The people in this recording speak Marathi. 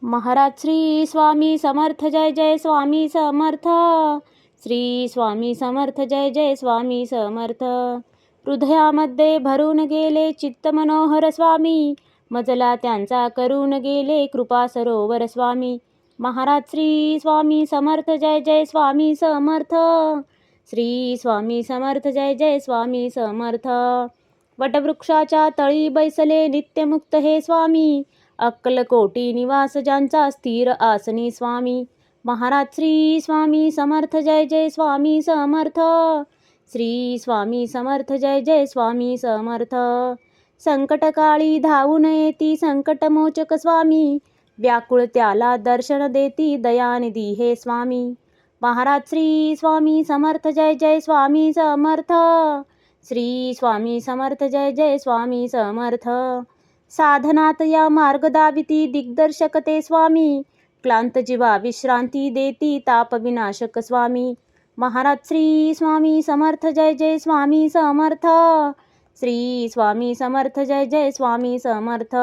महाराज श्री स्वामी समर्थ, जय जय स्वामी समर्थ. श्री स्वामी समर्थ, जय जय स्वामी समर्थ. हृदयामध्ये भरून गेले चित्त मनोहर स्वामी, मजला त्यांचा करून गेले कृपा सरोवर स्वामी. महाराज श्री स्वामी समर्थ, जय जय स्वामी समर्थ. श्री स्वामी समर्थ, जय जय स्वामी समर्थ. वटवृक्षाच्या तळी बैसले नित्यमुक्त हे स्वामी, अक्कलकोटी निवास ज्यांचा स्थिर आसनी स्वामी. महाराज श्री स्वामी समर्थ, जय जय स्वामी समर्थ. श्री स्वामी समर्थ, जय जय स्वामी समर्थ. संकटकाळी धावून येती संकटमोचक स्वामी, व्याकुळ त्याला दर्शन देती दयानिधी हे स्वामी. महाराज श्री स्वामी समर्थ, जय जय स्वामी समर्थ. श्री स्वामी समर्थ, जय जय स्वामी समर्थ. साधनात या मार्ग दाविती दिग्दर्शक ते स्वामी, क्लांत जीवा विश्रांती देती ताप विनाशक स्वामी. महाराज श्री स्वामी समर्थ, जय जय स्वामी समर्थ. श्री स्वामी समर्थ, जय जय स्वामी समर्थ.